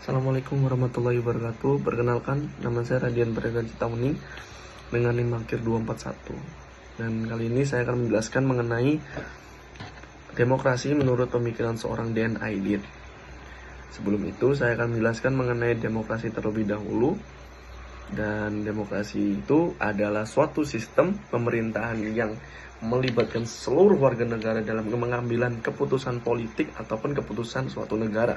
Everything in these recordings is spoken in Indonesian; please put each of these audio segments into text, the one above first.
Assalamualaikum warahmatullahi wabarakatuh. Perkenalkan, nama saya Radian Braga Citauning dengan NIM akhir 241. Dan kali ini saya akan menjelaskan mengenai demokrasi menurut pemikiran seorang Dan Aidit. Sebelum itu, saya akan menjelaskan mengenai demokrasi terlebih dahulu. Dan demokrasi itu adalah suatu sistem pemerintahan yang melibatkan seluruh warga negara dalam pengambilan keputusan politik ataupun keputusan suatu negara.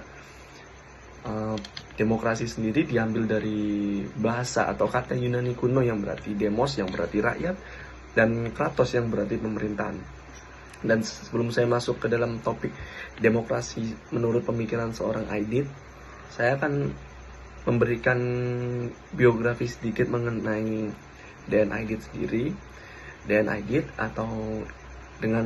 Demokrasi sendiri diambil dari bahasa atau kata Yunani kuno yang berarti demos, yang berarti rakyat, dan kratos yang berarti pemerintahan. Dan sebelum saya masuk ke dalam topik demokrasi menurut pemikiran seorang Aidit, saya akan memberikan biografi sedikit mengenai Dan Aidit sendiri. Dan Aidit atau dengan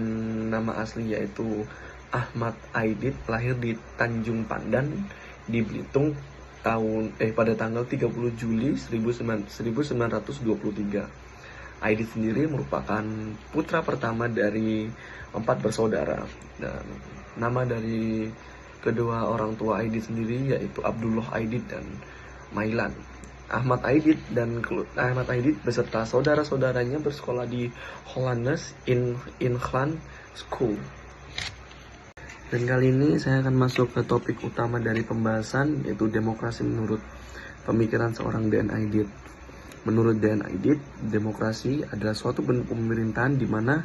nama asli yaitu Ahmad Aidit lahir di Tanjung Pandan di Belitung pada tanggal 30 Juli 1923. Aidit sendiri merupakan putra pertama dari 4 bersaudara, dan nama dari kedua orang tua Aidit sendiri yaitu Abdullah Aidit dan Mailan. Ahmad Aidit beserta saudara-saudaranya bersekolah di Hollandes Inland School. Dan kali ini saya akan masuk ke topik utama dari pembahasan, yaitu demokrasi menurut pemikiran seorang Dan Aidit. Menurut Dan Aidit, demokrasi adalah suatu bentuk pemerintahan di mana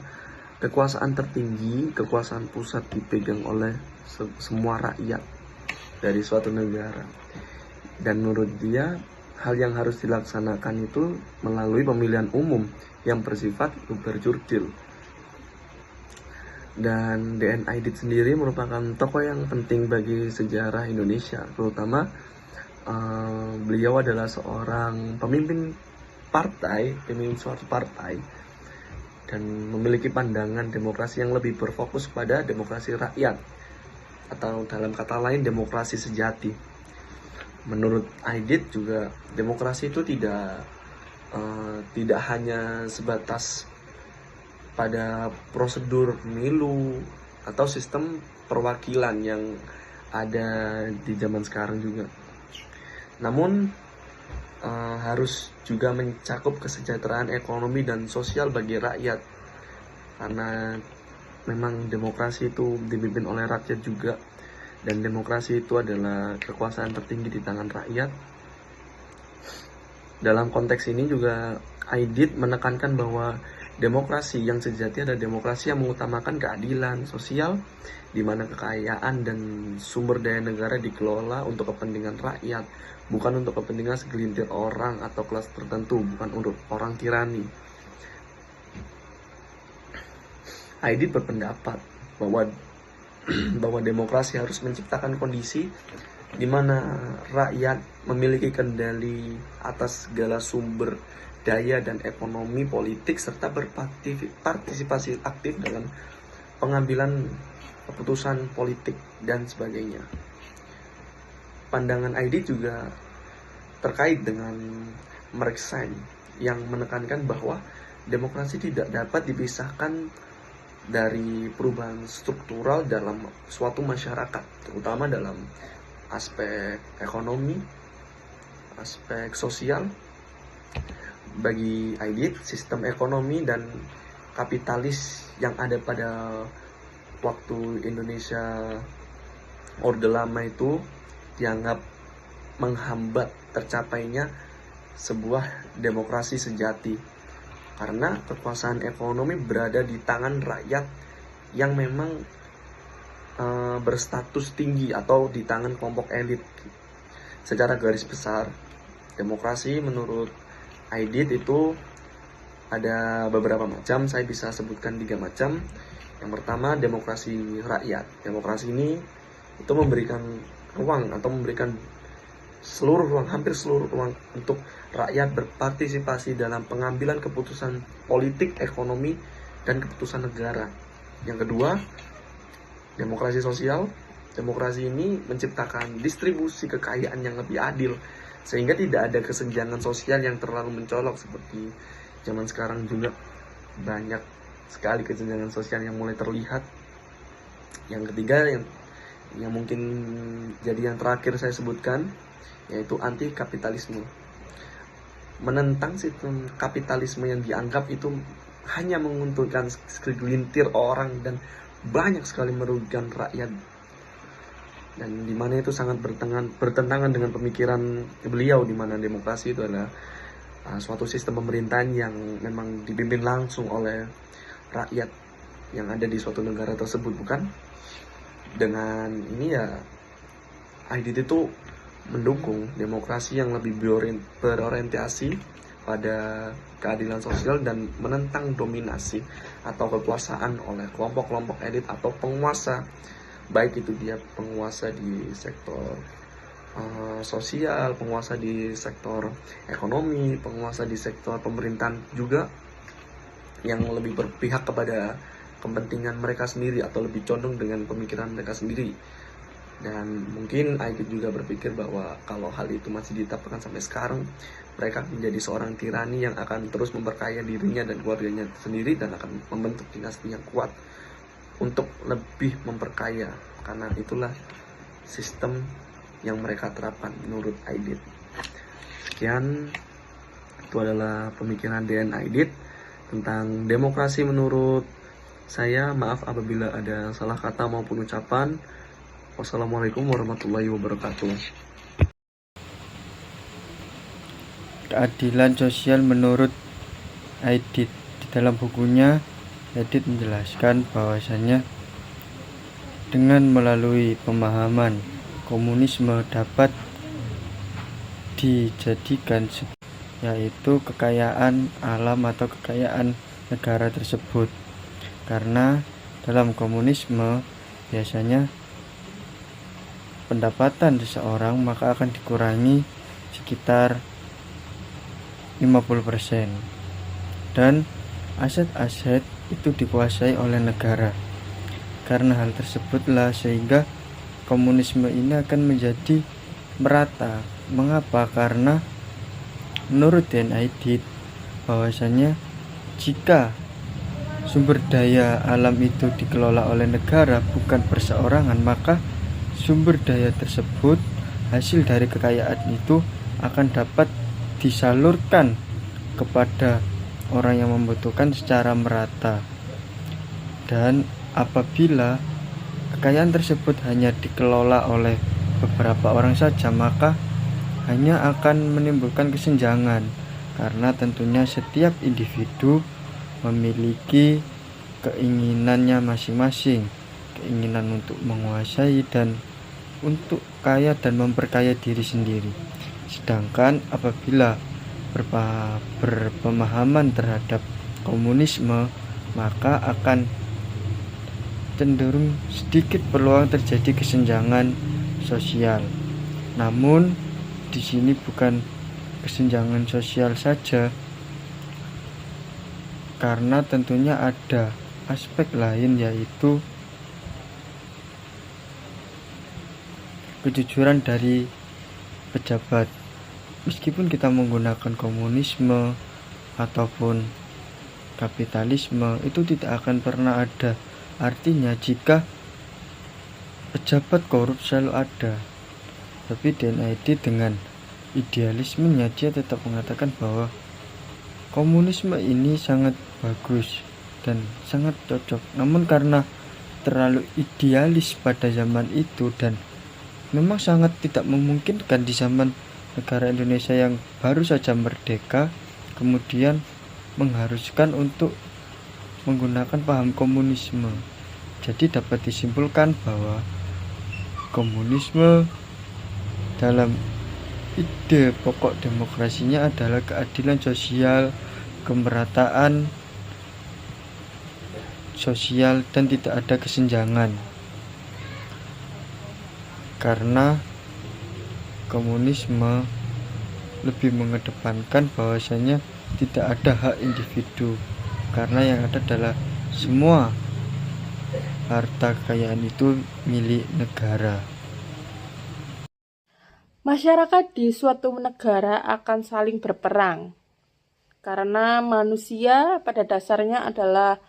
kekuasaan tertinggi, kekuasaan pusat dipegang oleh semua rakyat dari suatu negara. Dan menurut dia, hal yang harus dilaksanakan itu melalui pemilihan umum yang bersifat jurdil. Dan Dan Aidit sendiri merupakan tokoh yang penting bagi sejarah Indonesia, terutama beliau adalah seorang pemimpin suatu partai, dan memiliki pandangan demokrasi yang lebih berfokus pada demokrasi rakyat, atau dalam kata lain demokrasi sejati. Menurut Aidit juga demokrasi itu tidak hanya sebatas pada prosedur pemilu atau sistem perwakilan yang ada di zaman sekarang juga. Namun harus juga mencakup kesejahteraan ekonomi dan sosial bagi rakyat, karena memang demokrasi itu dipimpin oleh rakyat juga, dan demokrasi itu adalah kekuasaan tertinggi di tangan rakyat. Dalam konteks ini juga Aidit menekankan bahwa demokrasi yang sejati adalah demokrasi yang mengutamakan keadilan sosial, di mana kekayaan dan sumber daya negara dikelola untuk kepentingan rakyat, bukan untuk kepentingan segelintir orang atau kelas tertentu, bukan untuk orang tirani. Aidit berpendapat bahwa demokrasi harus menciptakan kondisi di mana rakyat memiliki kendali atas segala sumber daya dan ekonomi politik, serta berpartisipasi aktif dalam pengambilan keputusan politik dan sebagainya. Pandangan Aidit juga terkait dengan Mark Sain yang menekankan bahwa demokrasi tidak dapat dipisahkan dari perubahan struktural dalam suatu masyarakat, terutama dalam aspek ekonomi, aspek sosial. Bagi Aidit, sistem ekonomi dan kapitalis yang ada pada waktu Indonesia Orde Lama itu dianggap menghambat tercapainya sebuah demokrasi sejati, karena kekuasaan ekonomi berada di tangan rakyat yang memang berstatus tinggi atau di tangan kelompok elit. Secara garis besar, demokrasi menurut Aidit itu ada beberapa macam. Saya bisa sebutkan 3 macam. Yang pertama, demokrasi rakyat. Demokrasi ini itu memberikan ruang atau memberikan hampir seluruh ruang untuk rakyat berpartisipasi dalam pengambilan keputusan politik, ekonomi, dan keputusan negara. Yang kedua, demokrasi sosial. Demokrasi ini menciptakan distribusi kekayaan yang lebih adil, sehingga tidak ada kesenjangan sosial yang terlalu mencolok seperti zaman sekarang juga. Banyak sekali kesenjangan sosial yang mulai terlihat. Yang ketiga, Yang mungkin jadi yang terakhir saya sebutkan yaitu anti kapitalisme. Menentang sistem kapitalisme yang dianggap itu hanya menguntungkan segelintir orang dan banyak sekali merugikan rakyat, dan dimana itu sangat bertentangan dengan pemikiran beliau, di mana demokrasi itu adalah suatu sistem pemerintahan yang memang dipimpin langsung oleh rakyat yang ada di suatu negara tersebut, bukan? Dengan ini ya, IDT itu mendukung demokrasi yang lebih berorientasi pada keadilan sosial dan menentang dominasi atau kekuasaan oleh kelompok-kelompok elit atau penguasa, baik itu dia penguasa di sektor sosial, penguasa di sektor ekonomi, penguasa di sektor pemerintahan juga, yang lebih berpihak kepada kepentingan mereka sendiri atau lebih condong dengan pemikiran mereka sendiri. Dan mungkin Aidit juga berpikir bahwa kalau hal itu masih ditetapkan sampai sekarang, mereka menjadi seorang tirani yang akan terus memperkaya dirinya dan keluarganya sendiri, dan akan membentuk dinasti yang kuat untuk lebih memperkaya, karena itulah sistem yang mereka terapkan menurut Aidit. Sekian, itu adalah pemikiran DN Aidit tentang demokrasi menurut saya. Maaf apabila ada salah kata maupun ucapan. Wassalamualaikum warahmatullahi wabarakatuh. Keadilan sosial menurut Aidit. Di dalam bukunya, Aidit menjelaskan bahwasannya dengan melalui pemahaman komunisme dapat dijadikan yaitu kekayaan alam atau kekayaan negara tersebut. Karena dalam komunisme biasanya pendapatan seseorang maka akan dikurangi sekitar 50%, dan aset-aset itu dikuasai oleh negara. Karena hal tersebutlah sehingga komunisme ini akan menjadi merata. Mengapa? Karena menurut DN Aidit bahwasanya jika sumber daya alam itu dikelola oleh negara bukan perseorangan, maka sumber daya tersebut, hasil dari kekayaan itu akan dapat disalurkan kepada orang yang membutuhkan secara merata. Dan apabila kekayaan tersebut hanya dikelola oleh beberapa orang saja, maka hanya akan menimbulkan kesenjangan, karena tentunya setiap individu memiliki keinginannya masing-masing, keinginan untuk menguasai dan untuk kaya dan memperkaya diri sendiri. Sedangkan apabila berpemahaman terhadap komunisme, maka akan cenderung sedikit peluang terjadi kesenjangan sosial. Namun di sini bukan kesenjangan sosial saja, karena tentunya ada aspek lain, yaitu kejujuran dari pejabat. Meskipun kita menggunakan komunisme ataupun kapitalisme, itu tidak akan pernah ada artinya jika pejabat korup selalu ada. Tapi DN Aidit dengan idealismenya, dia tetap mengatakan bahwa komunisme ini sangat bagus dan sangat cocok. Namun karena terlalu idealis pada zaman itu, dan memang sangat tidak memungkinkan di zaman negara Indonesia yang baru saja merdeka kemudian mengharuskan untuk menggunakan paham komunisme. Jadi dapat disimpulkan bahwa komunisme dalam ide pokok demokrasinya adalah keadilan sosial, kemerataan sosial, dan tidak ada kesenjangan. Karena komunisme lebih mengedepankan bahwasanya tidak ada hak individu, karena yang ada adalah semua harta kekayaan itu milik negara. Masyarakat di suatu negara akan saling berperang karena manusia pada dasarnya adalah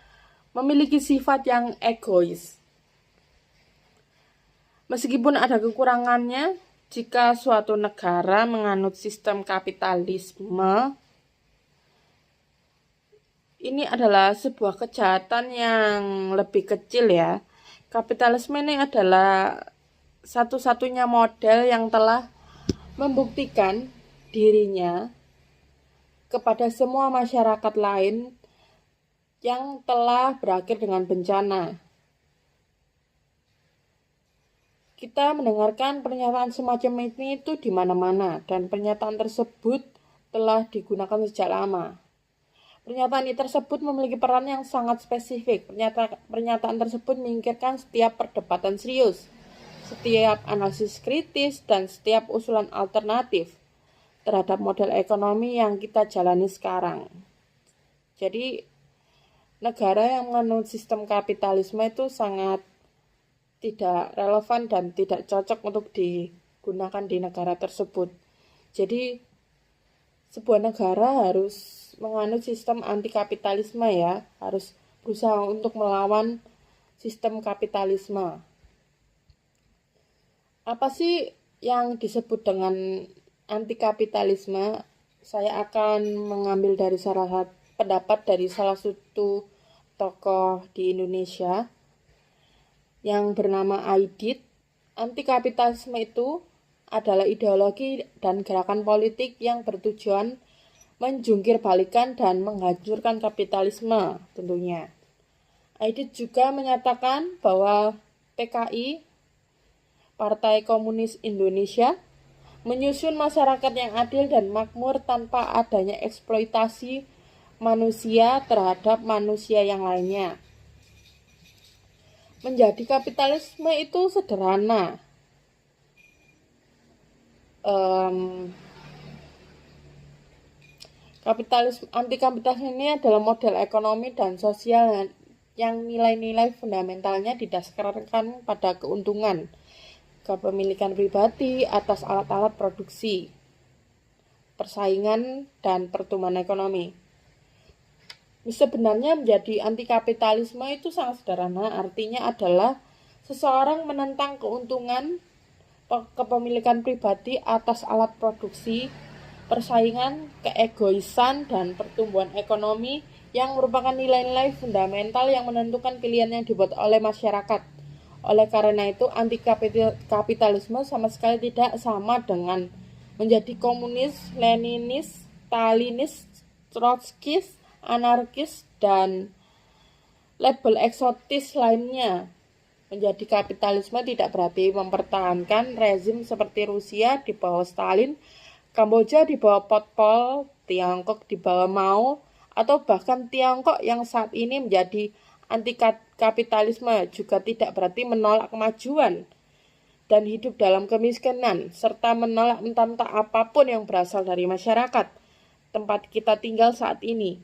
memiliki sifat yang egois. Meskipun ada kekurangannya, jika suatu negara menganut sistem kapitalisme, ini adalah sebuah kejahatan yang lebih kecil ya. Kapitalisme ini adalah satu-satunya model yang telah membuktikan dirinya kepada semua masyarakat lain yang telah berakhir dengan bencana. Kita mendengarkan pernyataan semacam ini itu di mana-mana, dan pernyataan tersebut telah digunakan sejak lama. Pernyataan ini tersebut memiliki peran yang sangat spesifik. Pernyataan tersebut menyingkirkan setiap perdebatan serius, setiap analisis kritis, dan setiap usulan alternatif terhadap model ekonomi yang kita jalani sekarang. Jadi, negara yang menganut sistem kapitalisme itu sangat tidak relevan dan tidak cocok untuk digunakan di negara tersebut. Jadi, sebuah negara harus menganut sistem anti kapitalisme ya, harus berusaha untuk melawan sistem kapitalisme. Apa sih yang disebut dengan anti kapitalisme? Saya akan mengambil dari pendapat dari salah satu tokoh di Indonesia yang bernama Aidit. Anti kapitalisme itu adalah ideologi dan gerakan politik yang bertujuan menjungkir balikan dan menghancurkan kapitalisme tentunya. Aidit juga menyatakan bahwa PKI, Partai Komunis Indonesia, menyusun masyarakat yang adil dan makmur tanpa adanya eksploitasi manusia terhadap manusia yang lainnya. Menjadi kapitalisme itu sederhana. Anti kapitalisme ini adalah model ekonomi dan sosial yang nilai-nilai fundamentalnya didasarkan pada keuntungan, kepemilikan pribadi atas alat-alat produksi, persaingan, dan pertumbuhan ekonomi. Sebenarnya menjadi anti kapitalisme itu sangat sederhana, artinya adalah seseorang menentang keuntungan, kepemilikan pribadi atas alat produksi, persaingan, keegoisan, dan pertumbuhan ekonomi yang merupakan nilai-nilai fundamental yang menentukan pilihan yang dibuat oleh masyarakat. Oleh karena itu, anti kapitalisme sama sekali tidak sama dengan menjadi komunis, Leninis, Stalinis, Trotskis, anarkis, dan label eksotis lainnya. Menjadi kapitalisme tidak berarti mempertahankan rezim seperti Rusia di bawah Stalin, Kamboja di bawah Pol Pot, Tiongkok di bawah Mao, atau bahkan Tiongkok yang saat ini menjadi anti kapitalisme juga tidak berarti menolak kemajuan dan hidup dalam kemiskinan, serta menolak mentah-mentah apapun yang berasal dari masyarakat tempat kita tinggal saat ini.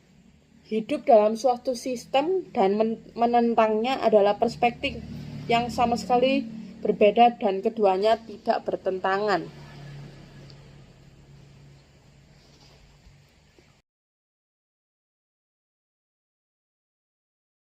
Hidup dalam suatu sistem dan menentangnya adalah perspektif yang sama sekali berbeda dan keduanya tidak bertentangan.